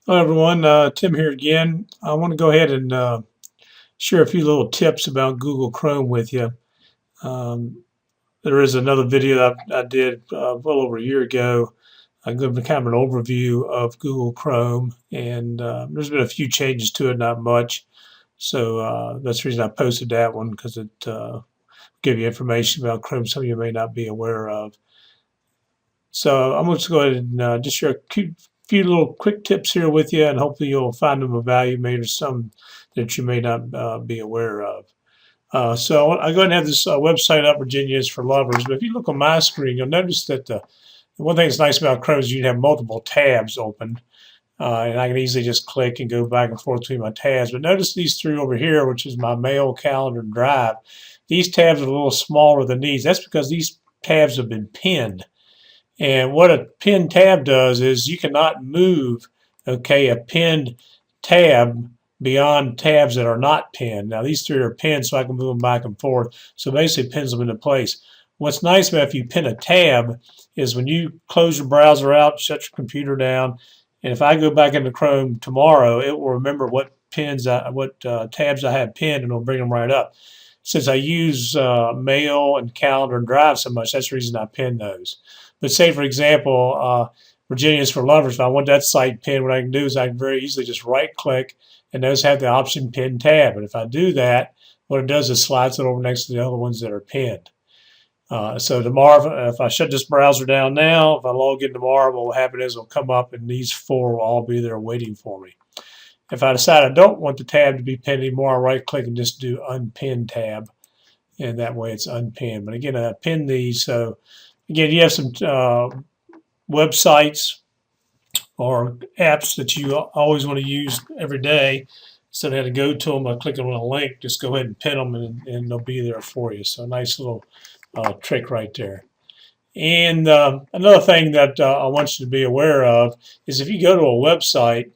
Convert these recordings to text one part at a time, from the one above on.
Hello everyone, Tim here again. I want to go ahead and share a few little tips about Google Chrome with you. Um, there is another video that I did well over a year ago. I gave kind of an overview of Google Chrome, and there's been a few changes to it, not much. So that's the reason I posted that one because it give you information about Chrome some of you may not be aware of. So I'm going to go ahead and just share few little quick tips here with you, and hopefully you'll find them of value, maybe some that you may not be aware of. So I go ahead and have this website up, Virginia is for Lovers. But if you look on my screen, you'll notice that the one thing that's nice about Chrome is you can have multiple tabs open, and I can easily just click and go back and forth between my tabs. But notice these three over here, which is my mail, calendar, and drive. These tabs are a little smaller than these. That's because these tabs have been pinned. And what a pinned tab does is you cannot move, okay, a pinned tab beyond tabs that are not pinned. Now these three are pinned so I can move them back and forth. So basically pins them into place. What's nice about if you pin a tab is when you close your browser out, shut your computer down, and if I go back into Chrome tomorrow, it will remember what tabs I had pinned, and it'll bring them right up. Since I use Mail and Calendar and Drive so much, that's the reason I pin those. But say, for example, Virginia is for Lovers. If I want that site pinned, what I can do is I can very easily just right-click, and those have the option Pin Tab. And if I do that, what it does is slides it over next to the other ones that are pinned. So tomorrow, if I shut this browser down now, if I log in tomorrow, what will happen is it'll come up, and these four will all be there waiting for me. If I decide I don't want the tab to be pinned anymore, I'll right-click and just do Unpin Tab, and that way it's unpinned. But again, I pin these, so again, you have some websites or apps that you always want to use every day. Instead of having to go to them by clicking on a link, just go ahead and pin them, and they'll be there for you. So a nice little trick right there. And another thing that I want you to be aware of is if you go to a website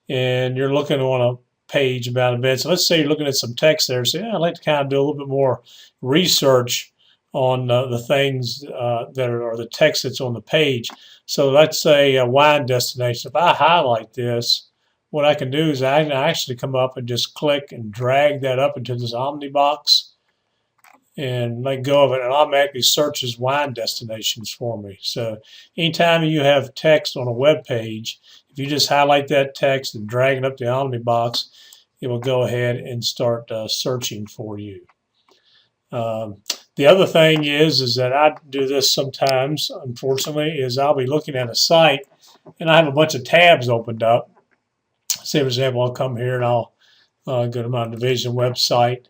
and you're looking on a page about events. So let's say you're looking at some text there. Say, I'd like to kind of do a little bit more research on the things that are or the text that's on the page. So let's say a wine destination. If I highlight this, what I can do is I can actually come up and just click and drag that up into this Omnibox and let go of it, and automatically searches wine destinations for me. So anytime you have text on a web page, if you just highlight that text and drag it up the Omnibox, it will go ahead and start searching for you. Um, the other thing is that I do this sometimes, unfortunately, is I'll be looking at a site and I have a bunch of tabs opened up. Say, for example, I'll come here and I'll go to my division website,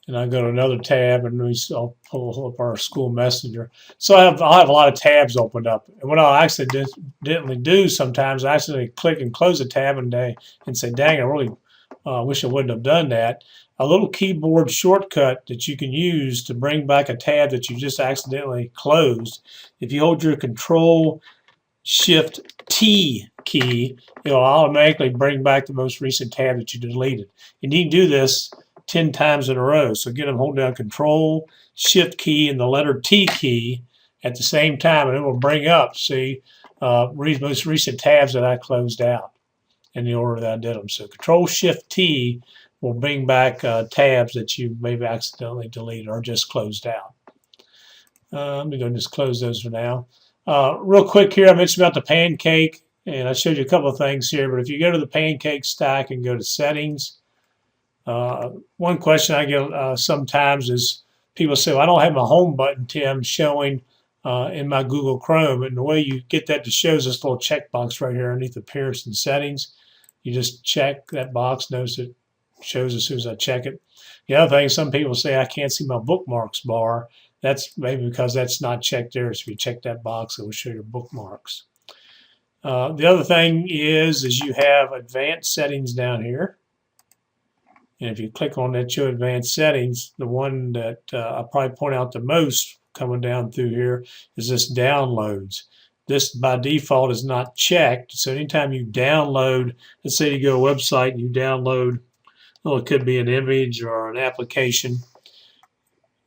and I go to another tab, and I'll pull up our school messenger. So I'll have a lot of tabs opened up. And what I'll accidentally do sometimes, I accidentally click and close a tab and say, dang, I really wish I wouldn't have done that. A little keyboard shortcut that you can use to bring back a tab that you just accidentally closed. If you hold your Control Shift T key, it'll automatically bring back the most recent tab that you deleted. And you can do this 10 times in a row. So again, I'm holding down Control Shift key and the letter T key at the same time, and it will bring up, see, most recent tabs that I closed out in the order that I did them. So Control Shift T will bring back tabs that you maybe accidentally deleted or just closed out. Let me go and just close those for now. Real quick here, I mentioned about the Pancake, and I showed you a couple of things here, but if you go to the Pancake Stack and go to Settings, one question I get sometimes is people say, well, I don't have my home button, Tim, showing in my Google Chrome. And the way you get that to show is this little checkbox right here underneath Appearance and Settings. You just check that box, notice it shows as soon as I check it. The other thing, some people say I can't see my bookmarks bar. That's maybe because that's not checked there. So if you check that box, it will show your bookmarks. The other thing is you have advanced settings down here. And if you click on that Show Advanced Settings, the one that I probably point out the most coming down through here is this Downloads. This by default is not checked. So anytime you download, let's say you go to a website and you download, well, it could be an image or an application.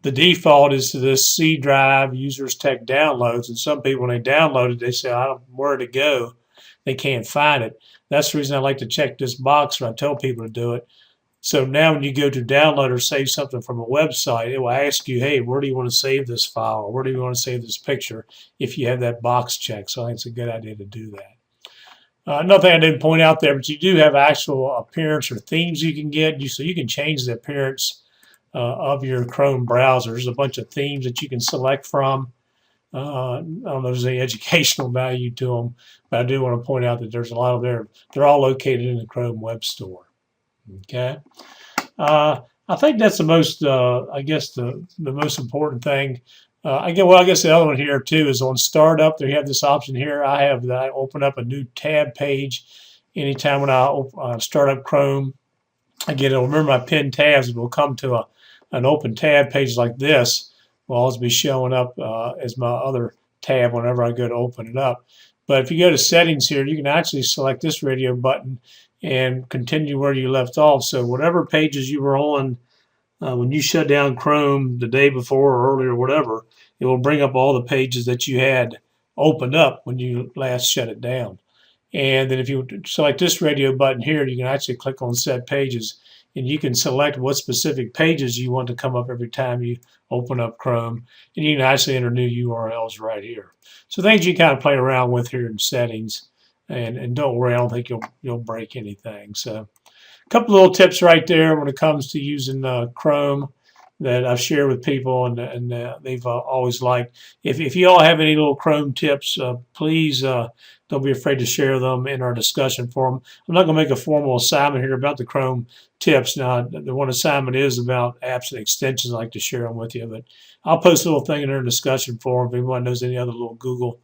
The default is to this C drive, Users Tech Downloads. And some people, when they download it, they say, I don't know where to go. they can't find it. That's the reason I like to check this box when I tell people to do it. So now when you go to download or save something from a website, it will ask you, hey, where do you want to save this file, or where do you want to save this picture, if you have that box checked. So I think it's a good idea to do that. Another thing I didn't point out there, but you do have actual appearance or themes you can get. So you can change the appearance of your Chrome browser. There's a bunch of themes that you can select from. I don't know if there's any educational value to them, but I do want to point out that there's a lot of there. They're all located in the Chrome Web Store. Okay. I think that's the most, I guess, the most important thing. I guess the other one here too is on startup. They have this option here. I have that I open up a new tab page anytime when I start up Chrome. Again, it'll remember my pinned tabs. It will come to an open tab page like this. Will always be showing up as my other tab whenever I go to open it up. But if you go to settings here, you can actually select this radio button and continue where you left off. So whatever pages you were on when you shut down Chrome the day before or earlier or whatever, it will bring up all the pages that you had opened up when you last shut it down. And then if you select this radio button here, you can actually click on Set Pages, and you can select what specific pages you want to come up every time you open up Chrome, and you can actually enter new URLs right here. So things you kind of play around with here in settings, and don't worry, I don't think you'll break anything. So a couple little tips right there when it comes to using Chrome that I've shared with people, and they've always liked. If you all have any little Chrome tips, please don't be afraid to share them in our discussion forum. I'm not going to make a formal assignment here about the Chrome tips. Now, the one assignment is about apps and extensions. I like to share them with you, but I'll post a little thing in our discussion forum. If anyone knows any other little Google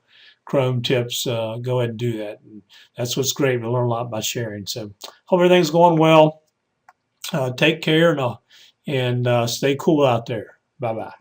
Chrome tips, go ahead and do that. And that's what's great. We learn a lot by sharing. So hope everything's going well. Take care and stay cool out there. Bye-bye.